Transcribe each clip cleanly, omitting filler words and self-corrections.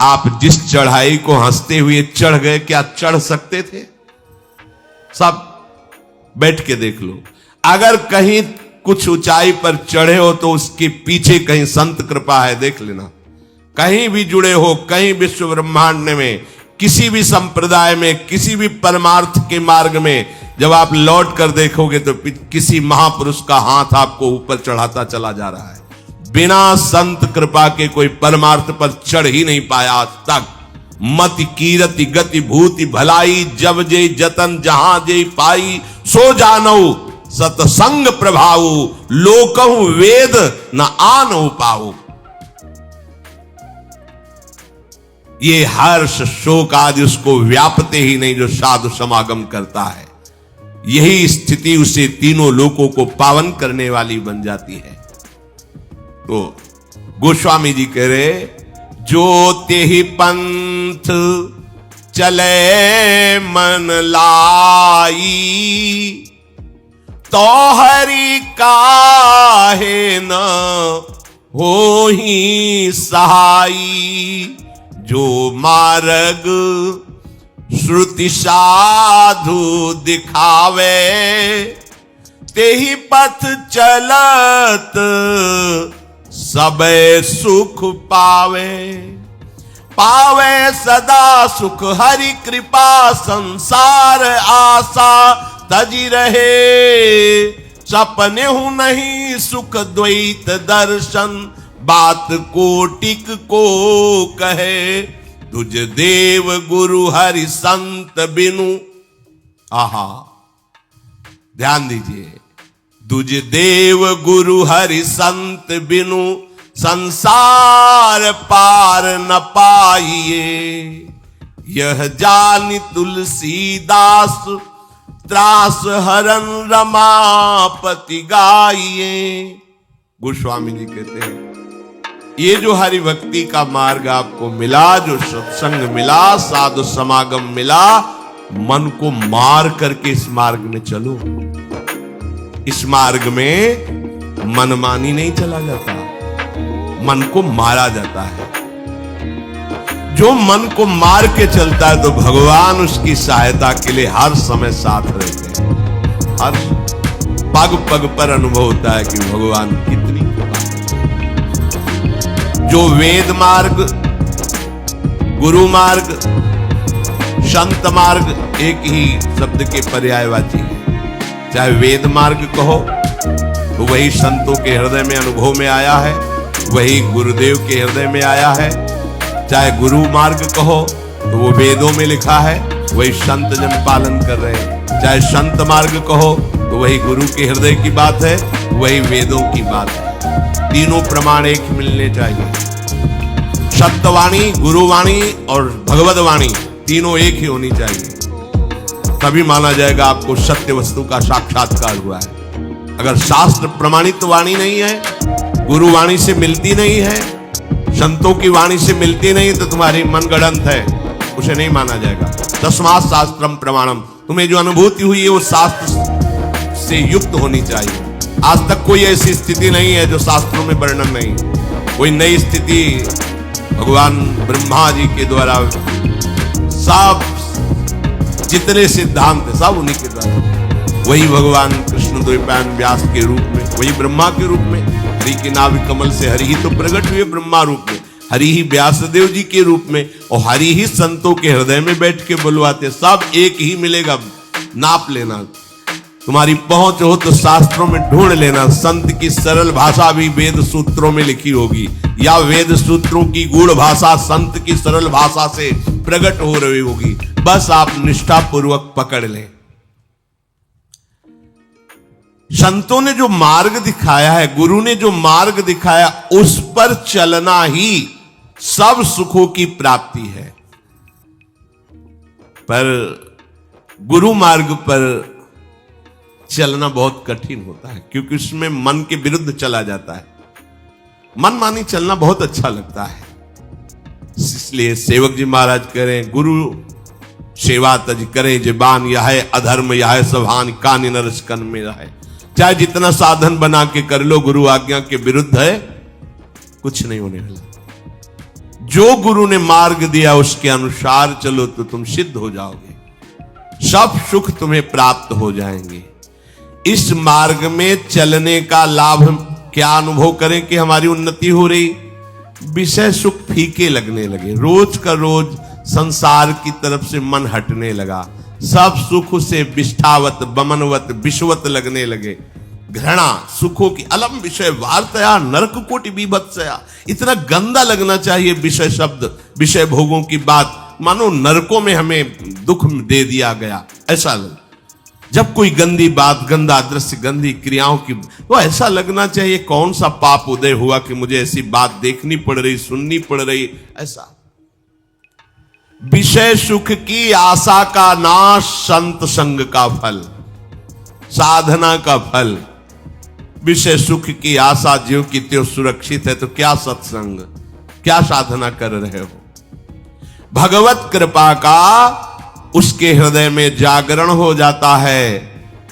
आप जिस चढ़ाई को हंसते हुए चढ़ गए, क्या चढ़ सकते थे? सब बैठ के देख लो। अगर कहीं कुछ ऊंचाई पर चढ़े हो तो उसके पीछे कहीं संत कृपा है, देख लेना। कहीं भी जुड़े हो, कहीं विश्व ब्रह्मांड में, किसी भी संप्रदाय में, किसी भी परमार्थ के मार्ग में, जब आप लौट कर देखोगे तो किसी महापुरुष का हाथ आपको ऊपर चढ़ाता चला जा रहा है। बिना संत कृपा के कोई परमार्थ पर चढ़ ही नहीं पाया आज तक। मति कीरति गति भूति भलाई, जब जे जतन जहां जे पाई, सो जानऊ सतसंग प्रभाऊ, लोकहु वेद न आनऊ पाऊ। ये हर्ष शोक आदि उसको व्यापते ही नहीं जो साधु समागम करता है। यही स्थिति उसे तीनों लोकों को पावन करने वाली बन जाती है। तो गोस्वामी जी कह रहे, जो तेहि पंथ चले मन लाई, तो हरि काहे न होहि सहाई। जो मार्ग श्रुति साधु दिखावे, तेहि पथ चलत सबे सुख पावे। पावे सदा सुख हरि कृपा, संसार आशा तजी रहे। सपने हूं नहीं सुख द्वैत दर्शन, बात कोटिक को कहे। तुझ देव गुरु हरि संत बिनु, आहा ध्यान दीजिए, तुझ देव गुरु हरि संत बिनु, संसार पार न पाइए। यह जानि तुलसीदास, त्रास हरन रमापति गाइए। गोस्वामी जी कहते हैं, ये जो हरि भक्ति का मार्ग आपको मिला, जो सत्संग मिला, साधु समागम मिला, मन को मार करके इस मार्ग में चलो। इस मार्ग में मनमानी नहीं चला जाता, मन को मारा जाता है। जो मन को मार के चलता है तो भगवान उसकी सहायता के लिए हर समय साथ रहते हैं। हर पग पग पर अनुभव होता है कि भगवान कितनी जो वेद मार्ग, गुरु मार्ग, संत मार्ग एक ही शब्द के पर्यायवाची है। चाहे वेद मार्ग कहो तो वही संतों के हृदय में अनुभव में आया है, वही गुरुदेव के हृदय में आया है। चाहे गुरु मार्ग कहो तो वो वेदों में लिखा है, वही संत जन पालन कर रहे हैं। चाहे संत मार्ग कहो तो वही गुरु के हृदय की बात है, वही वेदों की बात है। तीनों प्रमाण एक मिलने चाहिए। सत्यवाणी, गुरुवाणी और भगवद वाणी तीनों एक ही होनी चाहिए, तभी माना जाएगा आपको सत्य वस्तु का साक्षात्कार हुआ है। अगर शास्त्र प्रमाणित वाणी नहीं है, गुरुवाणी से मिलती नहीं है, संतों की वाणी से मिलती नहीं, तो तुम्हारी मनगढ़ंत है, उसे नहीं माना जाएगा। तस्मात् शास्त्रम प्रमाणम, तुम्हें जो अनुभूति हुई है वो शास्त्र से युक्त होनी चाहिए। आज तक कोई ऐसी स्थिति नहीं है जो शास्त्रों में वर्णन नहीं। कोई नई स्थिति भगवान ब्रह्मा जी के द्वारा, सब जितने सिद्धांत है सब उन्हीं के द्वारा। वही भगवान कृष्ण द्वैपायन व्यास के रूप में, वही ब्रह्मा के रूप में, हरि के नाभि कमल से हरि ही तो प्रकट हुए ब्रह्मा रूप में, हरि ही व्यासदेव जी के रूप में, और हरि ही संतों के हृदय में बैठ के बुलवाते। सब एक ही मिलेगा, नाप लेना। तुम्हारी पहुंच हो तो शास्त्रों में ढूंढ लेना, संत की सरल भाषा भी वेद सूत्रों में लिखी होगी, या वेद सूत्रों की गूढ़ भाषा संत की सरल भाषा से प्रकट हो रही होगी। बस आप निष्ठा पूर्वक पकड़ लें। संतों ने जो मार्ग दिखाया है, गुरु ने जो मार्ग दिखाया, उस पर चलना ही सब सुखों की प्राप्ति है। पर गुरु मार्ग पर चलना बहुत कठिन होता है, क्योंकि उसमें मन के विरुद्ध चला जाता है। मन मानी चलना बहुत अच्छा लगता है, इसलिए सेवक जी महाराज कह रहे हैं, गुरु सेवा तज करे जबान, यह है अधर्म यह है सभान, कान नरस कन में रहे। चाहे जितना साधन बना के कर लो, गुरु आज्ञा के विरुद्ध है, कुछ नहीं होने वाला। जो गुरु ने मार्ग दिया उसके अनुसार चलो तो तुम सिद्ध हो जाओगे, सब सुख तुम्हें प्राप्त हो जाएंगे। इस मार्ग में चलने का लाभ क्या अनुभव करें कि हमारी उन्नति हो रही? विषय सुख फीके लगने लगे, रोज का रोज संसार की तरफ से मन हटने लगा, सब सुख से विष्ठावत बमनवत विश्वत लगने लगे। घृणा सुखों की अलम विषय वार्तया नरक कोटि बीभत्सया, इतना गंदा लगना चाहिए विषय शब्द, विषय भोगों की बात, मानो नरकों में हमें दुख दे दिया गया ऐसा लग। जब कोई गंदी बात, गंदा दृश्य, गंदी क्रियाओं की, तो ऐसा लगना चाहिए कौन सा पाप उदय हुआ कि मुझे ऐसी बात देखनी पड़ रही, सुननी पड़ रही। ऐसा विषय सुख की आशा का नाश संत संग का फल, साधना का फल। विषय सुख की आशा ज्यों की त्यों सुरक्षित है, तो क्या सत्संग, क्या साधना कर रहे हो? भगवत कृपा का उसके हृदय में जागरण हो जाता है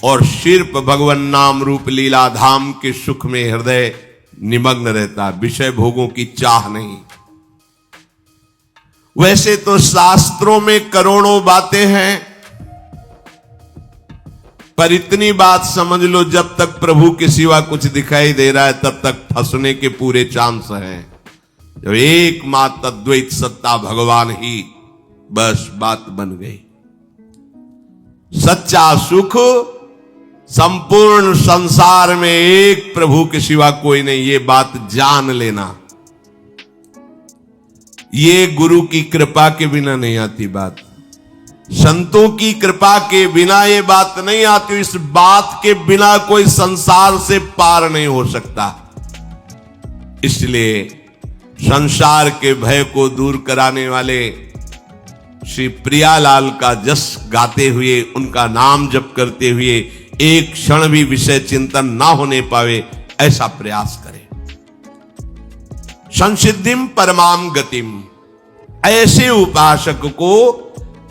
और सिर्फ भगवान नाम रूप लीला धाम के सुख में हृदय निमग्न रहता, विषय भोगों की चाह नहीं। वैसे तो शास्त्रों में करोड़ों बातें हैं, पर इतनी बात समझ लो, जब तक प्रभु के सिवा कुछ दिखाई दे रहा है तब तक फंसने के पूरे चांस हैं। जब एकमात्र अद्वैत सत्ता भगवान ही, बस बात बन गई। सच्चा सुख संपूर्ण संसार में एक प्रभु के सिवा कोई नहीं, ये बात जान लेना। ये गुरु की कृपा के बिना नहीं आती बात, संतों की कृपा के बिना ये बात नहीं आती। इस बात के बिना कोई संसार से पार नहीं हो सकता। इसलिए संसार के भय को दूर कराने वाले श्री प्रियालाल का जस गाते हुए, उनका नाम जप करते हुए एक क्षण भी विषय चिंतन ना होने पावे, ऐसा प्रयास करें। संसिद्धिम परमाम गतिम, ऐसे उपासक को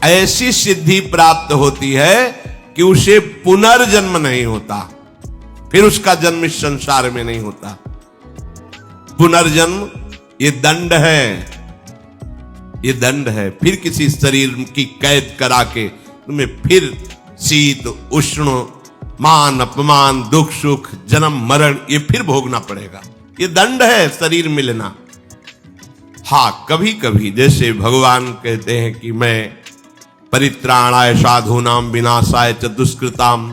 ऐसी सिद्धि प्राप्त होती है कि उसे पुनर्जन्म नहीं होता, फिर उसका जन्म इस संसार में नहीं होता। पुनर्जन्म ये दंड है, ये दंड है। फिर किसी शरीर की कैद करा के तुम्हें फिर शीत उष्ण, मान अपमान, दुख सुख, जन्म मरण, ये फिर भोगना पड़ेगा। ये दंड है शरीर मिलना। हाँ, कभी कभी जैसे भगवान कहते हैं कि मैं परित्राणाय साधूनाम विनाशाय च दुष्कृताम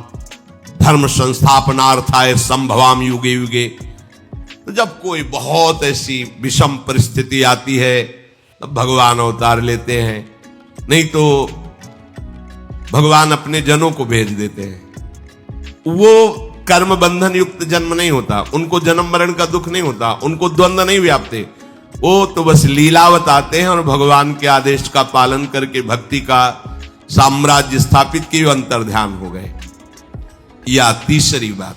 धर्म संस्थापनार्थाय संभवाम युगे युगे, तो जब कोई बहुत ऐसी विषम परिस्थिति आती है तब भगवान अवतार लेते हैं, नहीं तो भगवान अपने जनों को भेज देते हैं। वो कर्म बंधन युक्त जन्म नहीं होता, उनको जन्म मरण का दुख नहीं होता, उनको द्वंद्व नहीं व्यापते। वो तो बस लीलावत आते हैं और भगवान के आदेश का पालन करके भक्ति का साम्राज्य स्थापित किए, अंतर ध्यान हो गए। या तीसरी बात,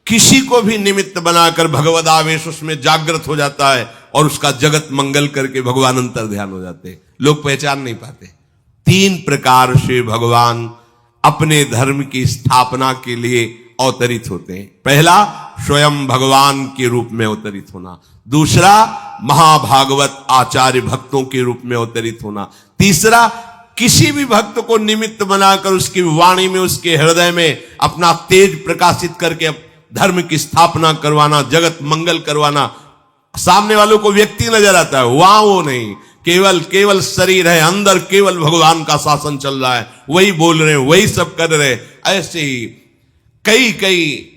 किसी को भी निमित्त बनाकर भगवद आवेश उसमें जागृत हो जाता है और उसका जगत मंगल करके भगवान अंतर ध्यान हो जाते हैं, लोग पहचान नहीं पाते। तीन प्रकार से भगवान अपने धर्म की स्थापना के लिए अवतरित होते हैं। पहला, स्वयं भगवान के रूप में अवतरित होना। दूसरा, महाभागवत आचार्य भक्तों के रूप में अवतरित होना। तीसरा, किसी भी भक्त को निमित्त बनाकर उसकी वाणी में, उसके हृदय में अपना तेज प्रकाशित करके धर्म की स्थापना करवाना, जगत मंगल करवाना। सामने वालों को व्यक्ति नजर आता है, वहां वो नहीं, केवल शरीर है, अंदर केवल भगवान का शासन चल रहा है, वही बोल रहे हैं, वही सब कर रहे हैं। ऐसे ही कई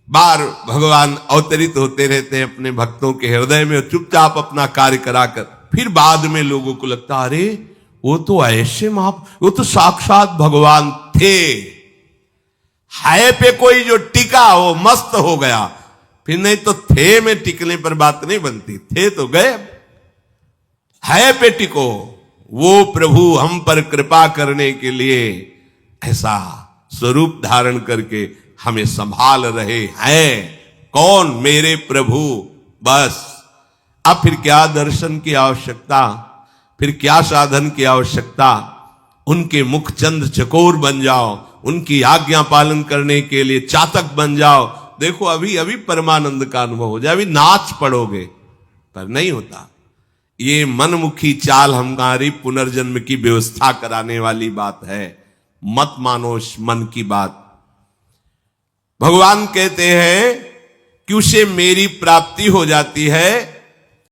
बार भगवान अवतरित होते रहते हैं अपने भक्तों के हृदय में, चुपचाप अपना कार्य कराकर फिर बाद में लोगों को लगता, अरे वो तो ऐसे वो तो साक्षात भगवान थे। है पे कोई जो टिका वो मस्त हो गया, फिर नहीं तो थे में टिकने पर बात नहीं बनती, थे तो गए। है पे टिको, वो प्रभु हम पर कृपा करने के लिए ऐसा स्वरूप धारण करके हमें संभाल रहे हैं। कौन? मेरे प्रभु। बस अब फिर क्या दर्शन की आवश्यकता, फिर क्या साधन की आवश्यकता? उनके मुख चंद चकोर बन जाओ, उनकी आज्ञा पालन करने के लिए चातक बन जाओ। देखो अभी परमानंद का अनुभव हो जाए, अभी नाच पड़ोगे, पर नहीं होता। ये मनमुखी चाल हमारी पुनर्जन्म की व्यवस्था कराने वाली बात है। मत मानो उस मन की बात। भगवान कहते हैं कि उसे मेरी प्राप्ति हो जाती है